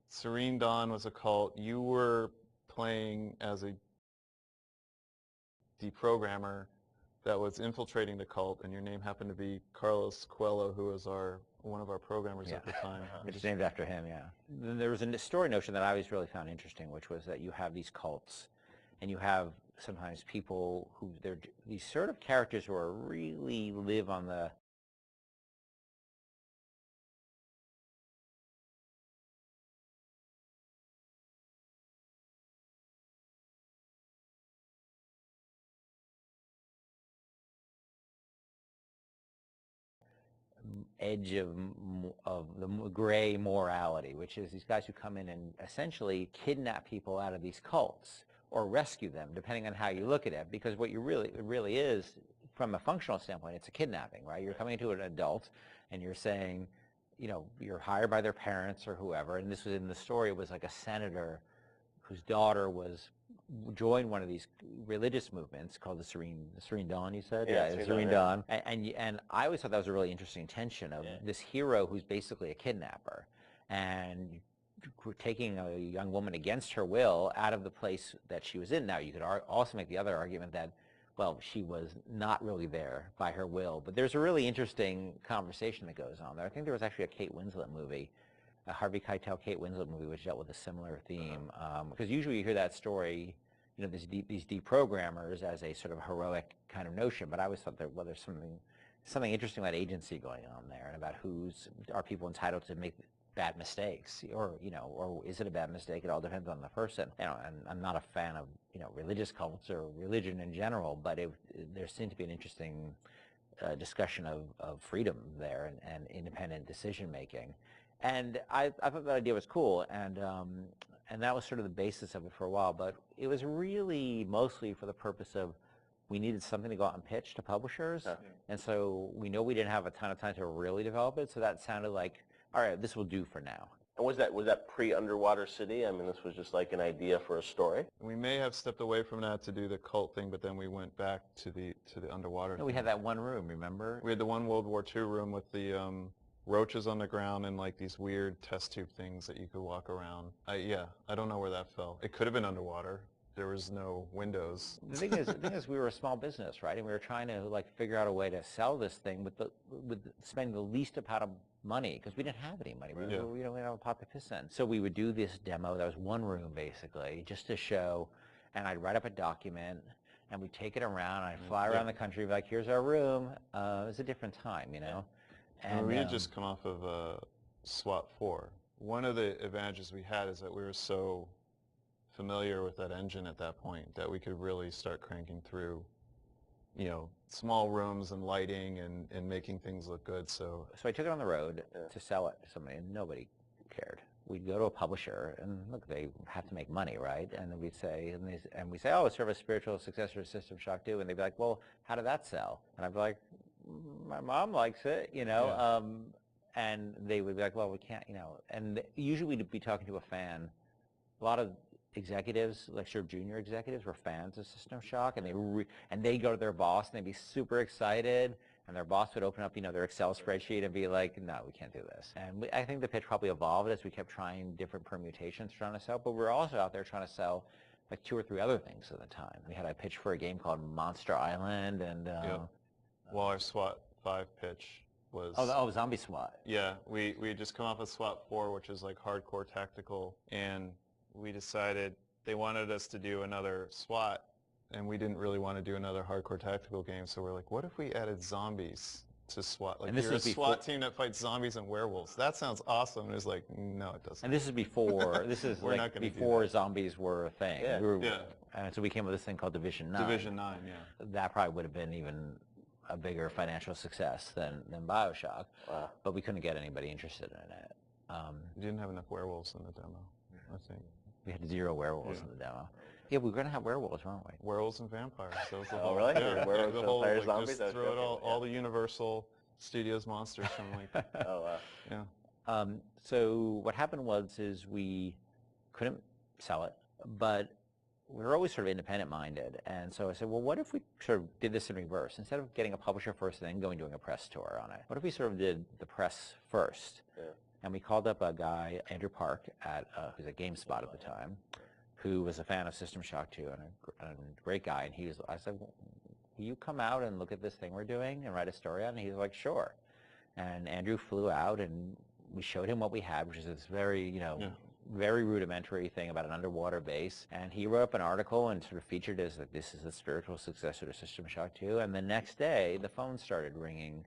Serene Dawn was a cult. You were playing as a deprogrammer that was infiltrating the cult, and your name happened to be Carlos Coelho, who was one of our programmers at the time. It's named after him, yeah. Then there was a story notion that I always really found interesting, which was that you have these cults, and you have sometimes people who, they're these sort of characters who are really live on the edge of the gray morality, which is these guys who come in and essentially kidnap people out of these cults or rescue them, depending on how you look at it. Because what it really is, from a functional standpoint, it's a kidnapping, right? You're coming to an adult and you're saying, you're hired by their parents or whoever. And this was in the story, it was like a senator whose daughter joined one of these religious movements called the Serene Dawn, you said? Yeah, the Serene Dawn. And I always thought that was a really interesting tension of this hero who's basically a kidnapper and taking a young woman against her will out of the place that she was in. Now, you could also make the other argument that, well, she was not really there by her will. But there's a really interesting conversation that goes on there. I think there was actually a Kate Winslet movie, a Harvey Keitel, Kate Winslet movie, which dealt with a similar theme. Because usually you hear that story, these deprogrammers as a sort of heroic kind of notion, but I always thought there's something interesting about agency going on there, and about are people entitled to make bad mistakes, or is it a bad mistake? It all depends on the person. And I'm not a fan of religious cults or religion in general, but there seemed to be an interesting discussion of freedom there and independent decision making. And I thought that idea was cool, and that was sort of the basis of it for a while. But it was really mostly for the purpose of, we needed something to go out and pitch to publishers, and so we know we didn't have a ton of time to really develop it. So that sounded like, all right, this will do for now. And was that pre-Underwater City? I mean, this was just like an idea for a story? We may have stepped away from that to do the cult thing, but then we went back to the underwater No, we thing. had that one room, remember? We had the one World War II room with the roaches on the ground and like these weird test tube things that you could walk around. Yeah, I don't know where that fell. It could have been underwater. There was no windows. The thing is, we were a small business, right? And we were trying to like figure out a way to sell this thing with spending the least amount of money, because we didn't have any money. We didn't have a pot to piss in. So we would do this demo. That was one room basically, just to show. And I'd write up a document, and we'd take it around. And I'd fly around the country, be like, "Here's our room." It was a different time, you know. And we had just come off of SWAT 4. One of the advantages we had is that we were so familiar with that engine at that point that we could really start cranking through, you know, small rooms and lighting and making things look good. So I took it on the road to sell it to somebody, and nobody cared. We'd go to a publisher, and look, they have to make money, right? And then we'd say, we say, oh, it's sort of a spiritual successor to System Shock 2, and they'd be like, well, how did that sell? And I'd be like, my mom likes it, you know. And they would be like, well, we can't, you know. And usually we'd be talking to a fan. A lot of executives, like sort of junior executives, were fans of System Shock, and they'd go to their boss and they'd be super excited, and their boss would open up, you know, their Excel spreadsheet and be like, no, we can't do this. And I think the pitch probably evolved as we kept trying different permutations trying to sell, but we were also out there trying to sell like 2 or 3 other things at the time. We had a pitch for a game called Monster Island, and well, our SWAT 5 pitch was Zombie SWAT. Yeah, we had just come off of SWAT 4, which is like hardcore tactical, and we decided they wanted us to do another SWAT, and we didn't really want to do another hardcore tactical game, so we're like, what if we added zombies to SWAT? Like, you're a SWAT team that fights zombies and werewolves. That sounds awesome. And it was like, no, it doesn't. And this is before, like before zombies were a thing. Yeah. And so we came up with this thing called Division 9. Division 9, yeah. That probably would have been even a bigger financial success than Bioshock. Wow. But we couldn't get anybody interested in it. We didn't have enough werewolves in the demo, I think. We had 0 werewolves in the demo. Yeah, we were going to have werewolves, weren't we? Werewolves and vampires. That was the whole, really? Yeah, werewolves, the whole, vampires, like, zombies? just throw it all the Universal Studios monsters from like... Oh, wow. Yeah. So what happened was we couldn't sell it, but we were always sort of independent-minded. And so I said, well, what if we sort of did this in reverse? Instead of getting a publisher first and then doing a press tour on it, what if we sort of did the press first? Yeah. And we called up a guy, Andrew Park, who's at GameSpot at the time, who was a fan of System Shock 2 and a great guy. And I said, well, will you come out and look at this thing we're doing and write a story on it? And he was like, sure. And Andrew flew out, and we showed him what we had, which is this very, you know, very rudimentary thing about an underwater base. And he wrote up an article and sort of featured as like, this is the spiritual successor to System Shock 2. And the next day, the phone started ringing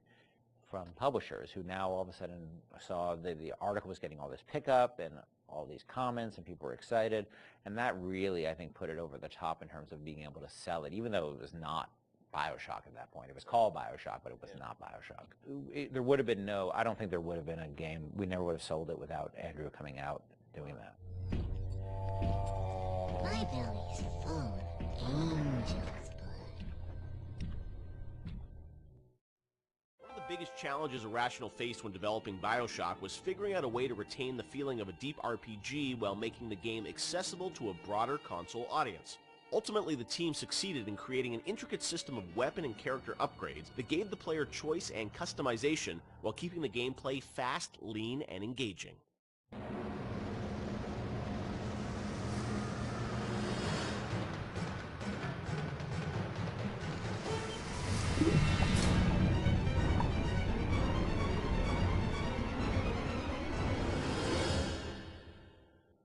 from publishers who now all of a sudden saw the article was getting all this pickup and all these comments, and people were excited. And that really, I think, put it over the top in terms of being able to sell it, even though it was not Bioshock at that point. It was called Bioshock, but it was not Bioshock. There would have been I don't think there would have been a game. We never would have sold it without Andrew coming out doing that. My belly's full of angel's blood. One of the biggest challenges Irrational faced when developing Bioshock was figuring out a way to retain the feeling of a deep RPG while making the game accessible to a broader console audience. Ultimately, the team succeeded in creating an intricate system of weapon and character upgrades that gave the player choice and customization while keeping the gameplay fast, lean, and engaging.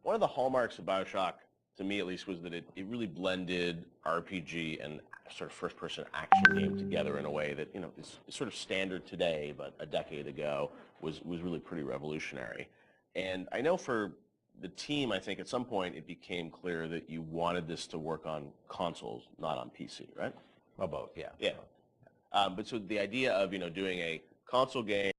One of the hallmarks of Bioshock, to me at least, was that it really blended RPG and sort of first-person action game together in a way that, you know, is sort of standard today, but a decade ago was really pretty revolutionary. And I know for the team, I think at some point it became clear that you wanted this to work on consoles, not on PC, right? Well, both, yeah. Yeah. But so the idea of, you know, doing a console game